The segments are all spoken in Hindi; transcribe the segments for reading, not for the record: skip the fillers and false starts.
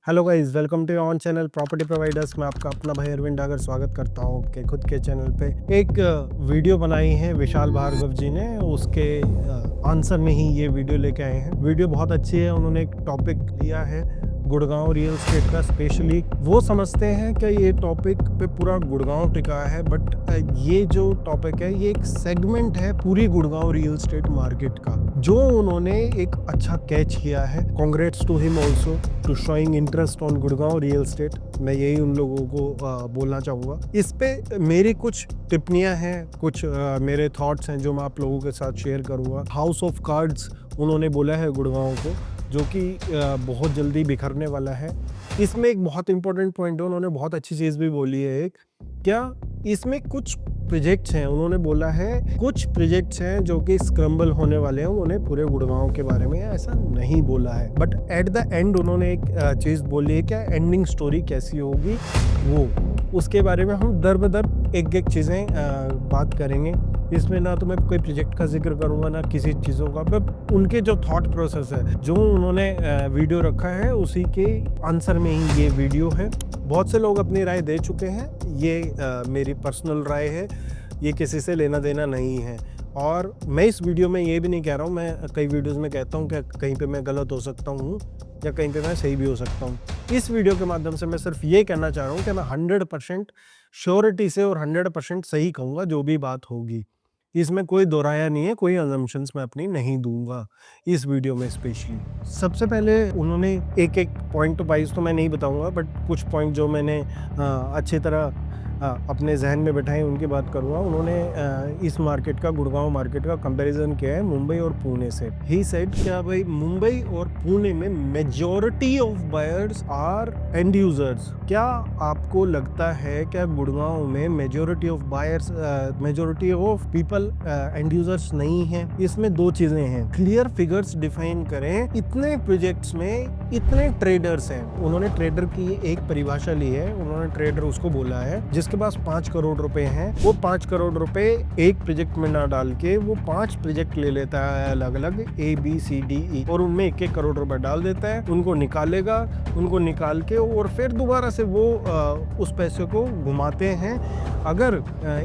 Hello guys, welcome to on channel property providers. मैं आपका अपना भाई अरविंद डागर स्वागत करता हूँ आपके खुद के चैनल पे। एक वीडियो बनाई है विशाल भार्गव जी ने, उसके आंसर में ही ये वीडियो लेके आए हैं। वीडियो बहुत अच्छी है। उन्होंने एक टॉपिक लिया है गुड़गांव रियल एस्टेट का। स्पेशली वो समझते हैं कि ये टॉपिक पे पूरा गुड़गांव टिका है, बट ये जो टॉपिक है ये एक सेगमेंट है पूरी गुड़गांव रियल एस्टेट मार्केट का, जो उन्होंने एक अच्छा कैच किया है। Congrats to him also to showing interest on Gurgaon real estate. मैं यही उन लोगों को बोलना चाहूँगा। इस पे मेरी कुछ टिप्पणियां हैं, कुछ मेरे थॉट्स हैं जो मैं आप लोगों के साथ शेयर करूँगा। हाउस ऑफ कार्ड्स उन्होंने बोला है गुड़गांव को, जो कि बहुत जल्दी बिखरने वाला है। इसमें एक बहुत इंपॉर्टेंट पॉइंट है, उन्होंने बहुत अच्छी चीज़ भी बोली है। एक क्या इसमें कुछ प्रोजेक्ट्स हैं, उन्होंने बोला है कुछ प्रोजेक्ट्स हैं जो कि स्क्रम्बल होने वाले हैं। उन्होंने पूरे गुड़गांव के बारे में ऐसा नहीं बोला है, बट एट द एंड उन्होंने एक चीज़ बोली है, क्या एंडिंग स्टोरी कैसी होगी वो, उसके बारे में हम दर बदर एक एक चीज़ें बात करेंगे। इसमें ना तो मैं कोई प्रोजेक्ट का जिक्र करूंगा ना किसी चीज़ों का, बट उनके जो थॉट प्रोसेस है, जो उन्होंने वीडियो रखा है, उसी के आंसर में ही ये वीडियो है। बहुत से लोग अपनी राय दे चुके हैं। ये मेरी पर्सनल राय है, ये किसी से लेना देना नहीं है। और मैं इस वीडियो में ये भी नहीं कह रहा हूँ, मैं कई वीडियोस में कहता हूँ कि कहीं पे मैं गलत हो सकता हूँ या कहीं पे मैं सही भी हो सकता हूँ। इस वीडियो के माध्यम से मैं सिर्फ ये कहना चाह रहा हूँ कि मैं 100% श्योरिटी से और 100% सही कहूँगा जो भी बात होगी। इसमें कोई दोहराया नहीं है, कोई अजम्पशंस मैं अपनी नहीं दूंगा इस वीडियो में। स्पेशली सबसे पहले उन्होंने एक एक पॉइंट वाइज तो मैं नहीं बताऊंगा, बट कुछ पॉइंट जो मैंने अच्छी तरह अपने जहन में बैठाए उनकी बात करूँगा। उन्होंने इस मार्केट का, गुड़गांव मार्केट का कंपैरिजन किया है मुंबई और पुणे से। ही सेड क्या भाई, मुंबई और पुणे में majority of buyers are end users. क्या आपको लगता है क्या गुड़गांव में majority of buyers, majority of people end users नहीं है? इसमें दो चीजें हैं, क्लियर फिगर्स डिफाइन करें। इतने प्रोजेक्ट्स में इतने ट्रेडर्स हैं। उन्होंने ट्रेडर की एक परिभाषा ली है, उन्होंने ट्रेडर उसको बोला है जिसके पास 5 करोड़ रुपए हैं। वो 5 करोड़ रुपए एक प्रोजेक्ट में ना डाल के वो 5 प्रोजेक्ट ले लेता है अलग अलग, ABCDE, और उनमें 1-1 करोड़ रुपए डाल देता है। उनको निकालेगा, उनको निकाल के और फिर दोबारा से वो उस पैसे को घुमाते हैं। अगर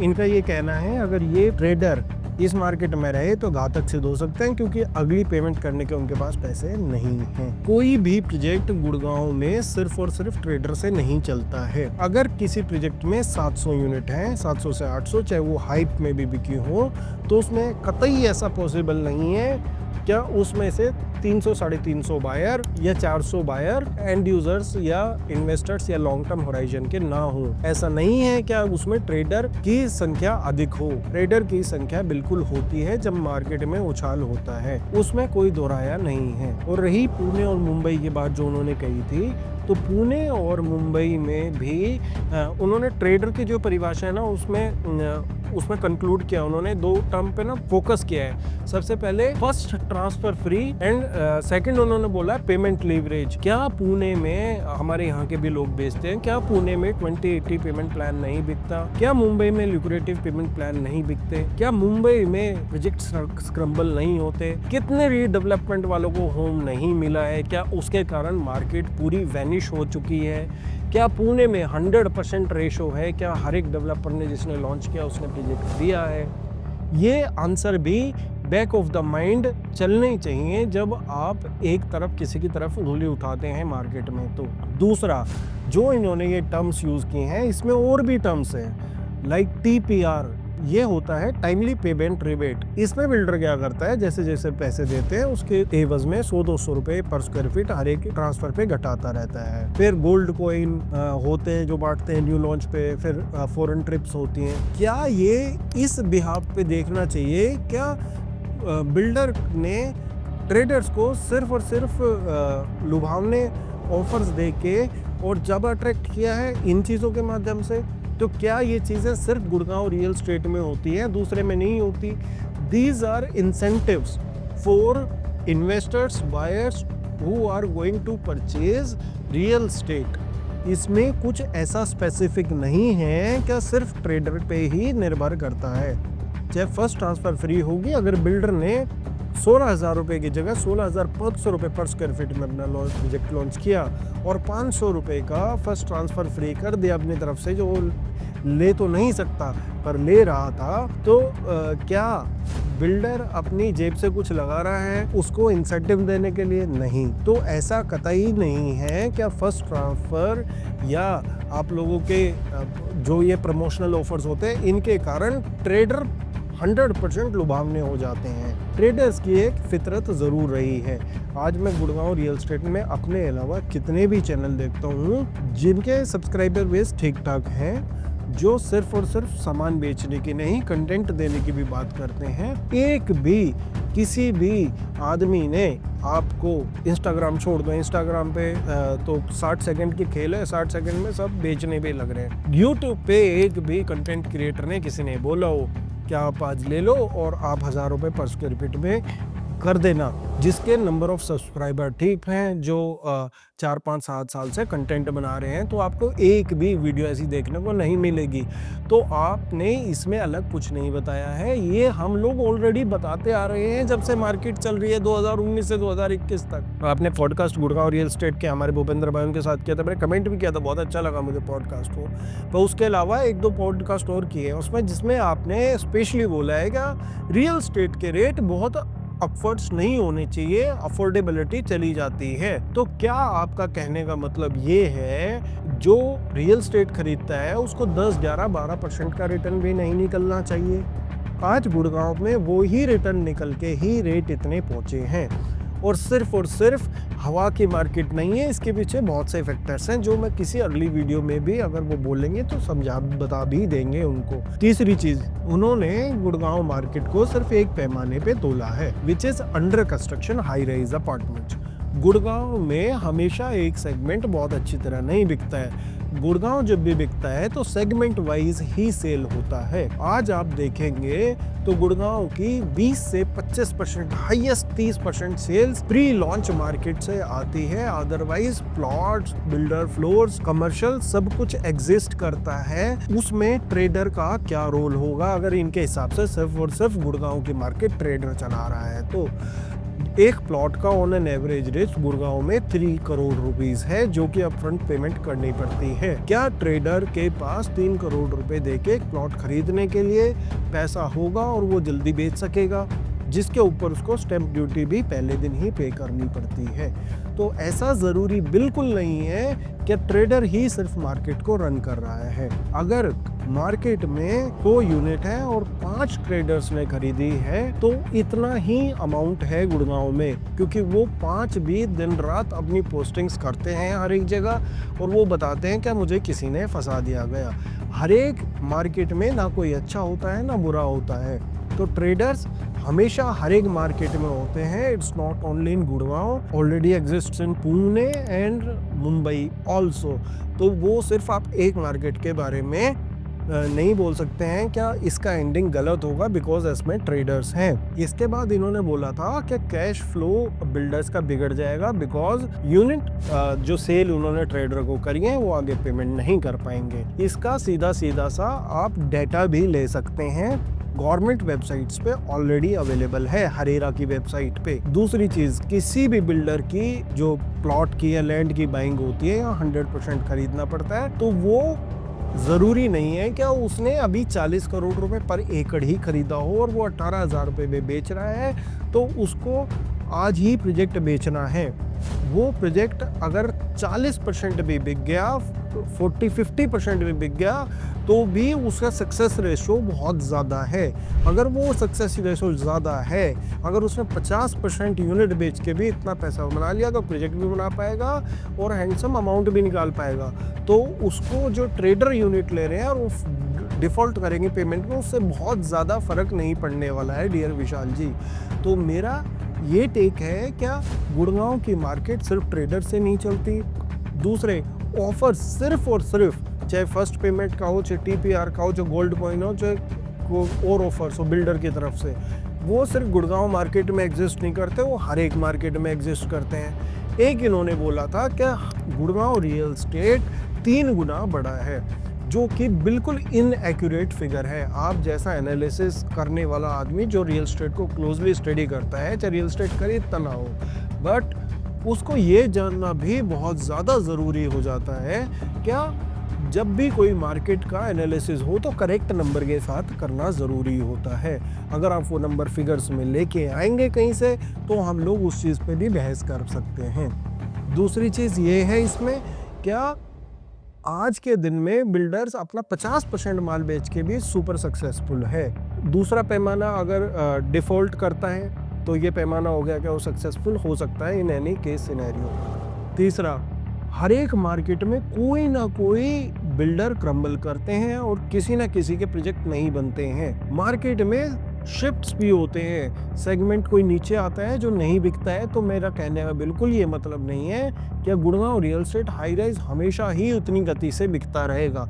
इनका ये कहना है, अगर ये ट्रेडर इस मार्केट में रहे तो घातक सिद्ध हो सकते हैं, क्योंकि अगली पेमेंट करने के उनके पास पैसे नहीं हैं। कोई भी प्रोजेक्ट गुड़गांव में सिर्फ और सिर्फ ट्रेडर से नहीं चलता है। अगर किसी प्रोजेक्ट में 700 यूनिट हैं, 700 से 800, चाहे वो हाइप में भी बिकी हो, तो उसमें कतई ऐसा पॉसिबल नहीं है क्या उसमें से 300 साढ़े 300 बायर या 400 बायर एंड यूजर्स या इन्वेस्टर्स या लॉन्ग टर्म होराइजन के ना हो। ऐसा नहीं है क्या उसमें ट्रेडर की संख्या अधिक हो। ट्रेडर की संख्या बिल्कुल होती है जब मार्केट में उछाल होता है, उसमें कोई दोहराया नहीं है। और रही पुणे और मुंबई की बात जो उन्होंने कही थी, तो पुणे और मुंबई में भी उन्होंने ट्रेडर की जो परिभाषा है ना, उसमें कंक्लूड किया। उन्होंने दो टर्म पे ना फोकस किया है। सबसे पहले first transfer free and second उन्होंने बोला पेमेंट लीवरेज। क्या पुणे में, हमारे यहाँ के भी लोग बेचते हैं, क्या पुणे में 2080 पेमेंट प्लान नहीं बिकता? क्या मुंबई में ल्यूक्रेटिव पेमेंट प्लान नहीं बिकते? क्या मुंबई में प्रोजेक्ट स्क्रम्बल नहीं होते? कितने रीडेवलपमेंट वालों को होम नहीं मिला है? क्या उसके कारण मार्केट पूरी वैनिश हो चुकी है? क्या पुणे में 100% रेशो है? क्या हर एक डेवलपर ने जिसने लॉन्च किया उसने प्रोजेक्ट दिया है? ये आंसर भी बैक ऑफ द माइंड चलने चाहिए जब आप एक तरफ किसी की तरफ उंगली उठाते हैं मार्केट में। तो दूसरा जो इन्होंने ये टर्म्स यूज किए हैं, इसमें और भी टर्म्स हैं, लाइक TPR। ये होता है टाइमली पेमेंट रिबेट। इसमें बिल्डर क्या करता है, जैसे जैसे पैसे देते हैं उसके एवज में 100-200 रुपए पर स्क्वायर फीट हर एक ट्रांसफर पे घटाता रहता है। फिर गोल्ड कॉइन होते हैं जो बांटते हैं न्यू लॉन्च पे, फिर फॉरेन ट्रिप्स होती हैं। क्या ये इस बिहाफ पे देखना चाहिए, क्या बिल्डर ने ट्रेडर्स को सिर्फ और सिर्फ लुभावने ऑफर्स दे के और जब अट्रैक्ट किया है इन चीज़ों के माध्यम से? तो क्या ये चीज़ें सिर्फ गुड़गांव रियल एस्टेट में होती है, दूसरे में नहीं होती? These are incentives for investors, buyers who are going to purchase real estate. इसमें कुछ ऐसा स्पेसिफिक नहीं है क्या सिर्फ ट्रेडर पे ही निर्भर करता है। चाहे फर्स्ट ट्रांसफर फ्री होगी, अगर बिल्डर ने 16,000 रुपये की जगह 16,500 रुपये पर स्क्वायर फीट में अपना प्रोजेक्ट लॉन्च किया और 500 रुपये का फर्स्ट ट्रांसफ़र फ्री कर दिया अपनी तरफ से, जो ले तो नहीं सकता पर ले रहा था। तो क्या बिल्डर अपनी जेब से कुछ लगा रहा है उसको इंसेंटिव देने के लिए? नहीं। तो ऐसा कतई नहीं है। क्या फर्स्ट ट्रांसफ़र या आप लोगों के जो ये प्रमोशनल ऑफर्स होते हैं इनके कारण ट्रेडर 100% लुभावने हो जाते हैं। ट्रेडर्स की एक फितरत ज़रूर रही है। आज मैं गुड़गांव रियल एस्टेट में अपने अलावा कितने भी चैनल देखता हूँ जिनके सब्सक्राइबर बेस ठीक ठाक हैं, जो सिर्फ और सिर्फ सामान बेचने की नहीं कंटेंट देने की भी बात करते हैं। एक भी किसी भी आदमी ने आपको इंस्टाग्राम छोड़ दो, इंस्टाग्राम पे तो 60 सेकंड की खेल है, 60 सेकंड में सब बेचने पे लग रहे हैं। यूट्यूब पे एक भी कंटेंट क्रिएटर ने किसी ने बोला हो क्या आप आज ले लो और आप 1000 रुपये पर स्क्वायर फीट में कर देना, जिसके नंबर ऑफ सब्सक्राइबर ठीक हैं, जो 4, 5, 7 साल से कंटेंट बना रहे हैं, तो आपको एक भी वीडियो ऐसी देखने को नहीं मिलेगी। तो आपने इसमें अलग कुछ नहीं बताया है। ये हम लोग ऑलरेडी बताते आ रहे हैं जब से मार्केट चल रही है 2019 से 2021 तक। आपने पॉडकास्ट गुड़गांव रियल एस्टेट के हमारे भूपेंद्र भाई उनके साथ किया था, मैंने कमेंट भी किया था, बहुत अच्छा लगा मुझे पॉडकास्ट को। तो उसके अलावा 1-2 पॉडकास्ट और किए उसमें, जिसमें आपने स्पेशली बोला है कि रियल एस्टेट के रेट बहुत अपवर्ड्स नहीं होने चाहिए, अफोर्डेबिलिटी चली जाती है। तो क्या आपका कहने का मतलब ये है जो रियल एस्टेट खरीदता है उसको 10, 11, 12% का रिटर्न भी नहीं निकलना चाहिए? आज गुड़गांव में वो ही रिटर्न निकल के ही रेट इतने पहुंचे हैं और सिर्फ हवा की मार्केट नहीं है, इसके पीछे बहुत से फैक्टर्स हैं जो मैं किसी अगली वीडियो में भी अगर वो बोलेंगे तो बता भी देंगे उनको। तीसरी चीज, उन्होंने गुड़गांव मार्केट को सिर्फ एक पैमाने पे तोला है, which is under construction high rise apartments. Gurgaon में हमेशा एक सेगमेंट बहुत अच्छी तरह नहीं बिकता है। गुड़गांव जब भी बिकता है तो सेगमेंट वाइज ही सेल होता है। आज आप देखेंगे तो गुड़गांव की 20 से 25%, highest 30% sales pre launch market से आती है। Otherwise plots, builder floors, commercial सब कुछ एग्जिस्ट करता है। उसमें ट्रेडर का क्या रोल होगा अगर इनके हिसाब से सिर्फ और सिर्फ गुड़गांव की मार्केट ट्रेडर चला रहा है? तो एक प्लॉट का on an average rate Gurgaon में 3 करोड़ रुपीस है, जो कि अपफ्रंट पेमेंट करनी पड़ती है। क्या ट्रेडर के पास 3 करोड़ रुपए देके एक प्लॉट खरीदने के लिए पैसा होगा और वो जल्दी बेच सकेगा, जिसके ऊपर उसको स्टैंप ड्यूटी भी पहले दिन ही पे करनी पड़ती है? तो ऐसा ज़रूरी बिल्कुल नहीं है कि ट्रेडर ही सिर्फ मार्केट को रन कर रहा है। अगर मार्केट में 2 यूनिट है और 5 ट्रेडर्स ने खरीदी है तो इतना ही अमाउंट है गुड़गांव में, क्योंकि वो 5 भी दिन रात अपनी पोस्टिंग्स करते हैं हर एक जगह और वो बताते हैं कि मुझे किसी ने फंसा दिया गया। हर एक मार्केट में ना कोई अच्छा होता है ना बुरा होता है। तो ट्रेडर्स हमेशा हर एक मार्केट में होते हैं। It's not only in Gurgaon, already exist in Pune and Mumbai also. तो वो सिर्फ आप एक मार्केट के बारे में नहीं बोल सकते हैं क्या इसका एंडिंग गलत होगा बिकॉज इसमें ट्रेडर्स हैं। इसके बाद इन्होंने बोला था कि कैश फ्लो बिल्डर्स का बिगड़ जाएगा बिकॉज यूनिट जो सेल उन्होंने ट्रेडर को करी है वो आगे पेमेंट नहीं कर पाएंगे। इसका सीधा सा आप डेटा भी ले सकते हैं, गवर्नमेंट वेबसाइट्स पे ऑलरेडी अवेलेबल है, हरेरा की वेबसाइट पे। दूसरी चीज, किसी भी बिल्डर की जो प्लॉट की या लैंड की बाइंग होती है या 100% खरीदना पड़ता है, तो वो जरूरी नहीं है क्या उसने अभी 40 करोड़ रुपए पर एकड़ ही खरीदा हो और वो 18,000 रुपए में बेच रहा है तो उसको आज ही प्रोजेक्ट बेचना है। वो प्रोजेक्ट अगर 40% भी बिक गया, 40-50% भी बिक गया, तो भी उसका सक्सेस रेशो बहुत ज़्यादा है। अगर वो सक्सेस रेशो ज़्यादा है, अगर उसने 50% यूनिट बेच के भी इतना पैसा बना लिया तो प्रोजेक्ट भी बना पाएगा और हैंडसम अमाउंट भी निकाल पाएगा। तो उसको जो ट्रेडर यूनिट ले रहे हैं और वो डिफ़ॉल्ट करेंगे पेमेंट में, उससे बहुत ज़्यादा फ़र्क नहीं पड़ने वाला है डियर विशाल जी। तो मेरा ये टेक है, क्या गुड़गांव की मार्केट सिर्फ ट्रेडर से नहीं चलती? दूसरे ऑफर सिर्फ और सिर्फ, चाहे फर्स्ट पेमेंट का हो, चाहे टीपीआर का हो, चाहे गोल्ड कॉइन हो, चाहे और ऑफर्स हो बिल्डर की तरफ से, वो सिर्फ गुड़गांव मार्केट में एग्जिस्ट नहीं करते, वो हर एक मार्केट में एग्जिस्ट करते हैं। एक इन्होंने बोला था कि गुड़गांव रियल एस्टेट 3 गुना बड़ा है। जो कि बिल्कुल इनएक्यूरेट फिगर है। आप जैसा एनालिसिस करने वाला आदमी जो रियल एस्टेट को क्लोजली स्टडी करता है, चाहे रियल एस्टेट खरीदता ना हो, बट उसको ये जानना भी बहुत ज़्यादा ज़रूरी हो जाता है क्या जब भी कोई मार्केट का एनालिसिस हो तो करेक्ट नंबर के साथ करना ज़रूरी होता है। अगर आप वो नंबर फिगर्स में लेके आएंगे कहीं से तो हम लोग उस चीज़ पे भी बहस कर सकते हैं। दूसरी चीज़ ये है इसमें क्या आज के दिन में बिल्डर्स अपना 50% माल बेच के भी सुपर सक्सेसफुल है। दूसरा पैमाना अगर डिफ़ॉल्ट करता है तो ये पैमाना हो गया कि वो सक्सेसफुल हो सकता है इन एनी केस सिनेरियो। तीसरा, हर एक मार्केट में कोई ना कोई बिल्डर क्रम्बल करते हैं और किसी ना किसी के प्रोजेक्ट नहीं बनते हैं। मार्केट में शिफ्ट्स भी होते हैं, सेगमेंट कोई नीचे आता है जो नहीं बिकता है, तो मेरा कहने का बिल्कुल ये मतलब नहीं है कि Gurgaon real estate high rise हमेशा ही उतनी गति से बिकता रहेगा।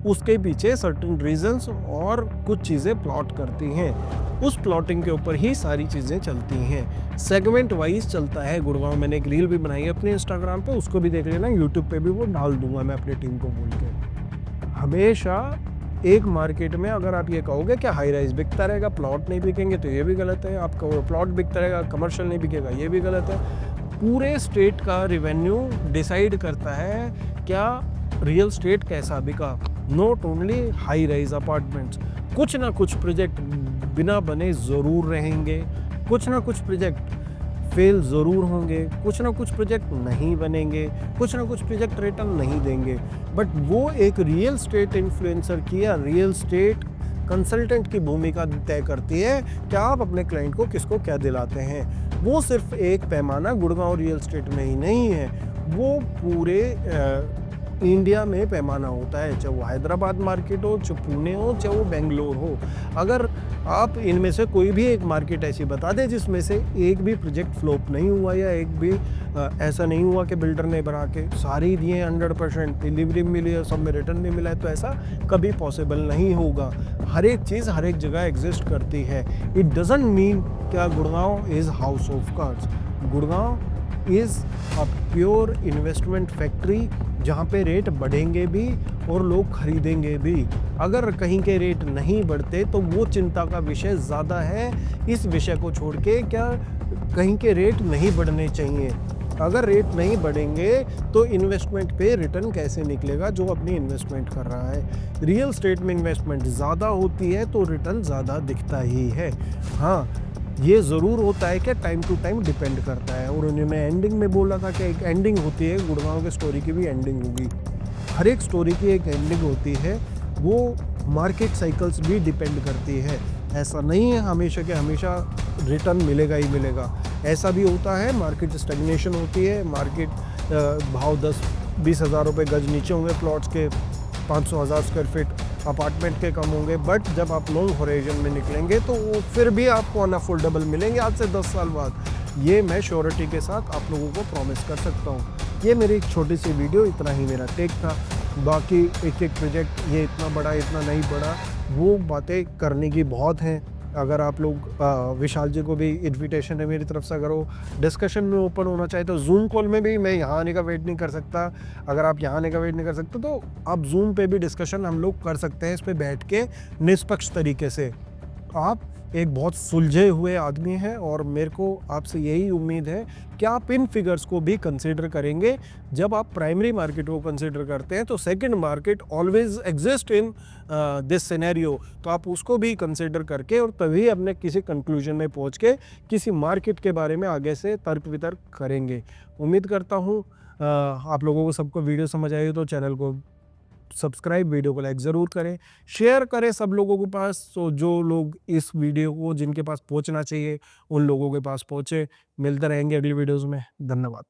उसके पीछे सर्टेन रीजंस और कुछ चीज़ें प्लॉट करती हैं, उस प्लॉटिंग के ऊपर ही सारी चीज़ें चलती हैं। सेगमेंट वाइज चलता है गुड़गांव। मैंने एक रील भी बनाई है अपने इंस्टाग्राम पे, उसको भी देख लेना, यूट्यूब पे भी वो डाल दूंगा मैं अपनी टीम को बोल के। हमेशा एक मार्केट में अगर आप ये कहोगे कि हाई राइज बिकता रहेगा, प्लॉट नहीं बिकेंगे, तो ये भी गलत है। आप कहो प्लॉट बिकता रहेगा, कमर्शियल नहीं बिकेगा, ये भी गलत है। पूरे स्टेट का रेवेन्यू डिसाइड करता है क्या रियल स्टेट कैसा बिका, not only high rise apartments. कुछ ना कुछ प्रोजेक्ट बिना बने ज़रूर रहेंगे, कुछ ना कुछ प्रोजेक्ट फेल ज़रूर होंगे, कुछ ना कुछ प्रोजेक्ट नहीं बनेंगे, कुछ ना कुछ प्रोजेक्ट रिटर्न नहीं देंगे। बट वो एक रियल स्टेट इन्फ्लुएंसर की या रियल स्टेट कंसल्टेंट की भूमिका तय करती है कि आप अपने क्लाइंट को किसको क्या दिलाते हैं। वो सिर्फ एक पैमाना गुड़गांव रियल एस्टेट में ही नहीं है, वो पूरे इंडिया में पैमाना होता है, चाहे वो हैदराबाद मार्केट हो, चाहे पुणे हो, चाहे वो बेंगलोर हो। अगर आप इनमें से कोई भी एक मार्केट ऐसी बता दें जिसमें से एक भी प्रोजेक्ट फ्लॉप नहीं हुआ या एक भी ऐसा नहीं हुआ कि बिल्डर ने बना के सारे ही दिए 100% डिलीवरी मिली है, सब में रिटर्न भी मिला है, तो ऐसा कभी पॉसिबल नहीं होगा। हर एक चीज़ हर एक जगह एग्जिस्ट करती है। इट डजंट मीन क्या Gurgaon is house of cards. Gurgaon is a pure investment factory जहाँ पे रेट बढ़ेंगे भी और लोग खरीदेंगे भी। अगर कहीं के रेट नहीं बढ़ते तो वो चिंता का विषय ज़्यादा है। इस विषय को छोड़ के क्या कहीं के रेट नहीं बढ़ने चाहिए। अगर रेट नहीं बढ़ेंगे तो इन्वेस्टमेंट पे रिटर्न कैसे निकलेगा जो अपनी इन्वेस्टमेंट कर रहा है। रियल एस्टेट में इन्वेस्टमेंट ज़्यादा होती है तो रिटर्न ज़्यादा दिखता ही है। हाँ, ये ज़रूर होता है कि टाइम टू टाइम डिपेंड करता है। और उन्हें मैं एंडिंग में बोला था कि एक एंडिंग होती है, गुड़गांव के स्टोरी की भी एंडिंग होगी। हर एक स्टोरी की एक एंडिंग होती है, वो मार्केट साइकिल्स भी डिपेंड करती है। ऐसा नहीं है हमेशा कि हमेशा रिटर्न मिलेगा ही मिलेगा। ऐसा भी होता है मार्केट स्टैग्नेशन होती है, मार्केट भाव 10-20 हज़ार रुपये गज नीचे होंगे प्लॉट्स के, 500,000 स्क्वायर फीट अपार्टमेंट के कम होंगे। बट जब आप लॉन्ग होराइजन में निकलेंगे तो वो फिर भी आपको अनअफोर्डेबल मिलेंगे आज से 10 साल बाद। ये मैं श्योरिटी के साथ आप लोगों को प्रॉमिस कर सकता हूँ। ये मेरी एक छोटी सी वीडियो, इतना ही मेरा टेक था। बाकी एक एक प्रोजेक्ट ये इतना बड़ा इतना नहीं बड़ा, वो बातें करने की बहुत हैं। अगर आप लोग विशाल जी को भी इन्विटेशन है मेरी तरफ से, अगर वो डिस्कशन में ओपन होना चाहे तो जूम कॉल में भी, मैं यहाँ आने का वेट नहीं कर सकता। अगर आप यहाँ आने का वेट नहीं कर सकते तो आप जूम पे भी डिस्कशन हम लोग कर सकते हैं, इस पे बैठ के निष्पक्ष तरीके से। आप एक बहुत सुलझे हुए आदमी हैं और मेरे को आपसे यही उम्मीद है कि आप इन फिगर्स को भी कंसीडर करेंगे। जब आप प्राइमरी मार्केट को कंसीडर करते हैं तो second market always exist in this scenario, तो आप उसको भी कंसीडर करके और तभी अपने किसी कंक्लूजन में पहुंच के किसी मार्केट के बारे में आगे से तर्क वितर्क करेंगे। उम्मीद करता हूँ आप लोगों को सबको वीडियो समझ आई, तो चैनल को सब्सक्राइब, वीडियो को लाइक ज़रूर करें, शेयर करें सब लोगों के पास, तो जो लोग इस वीडियो को जिनके पास पहुंचना चाहिए उन लोगों के पास पहुंचे। मिलते रहेंगे अगली वीडियोस में। धन्यवाद।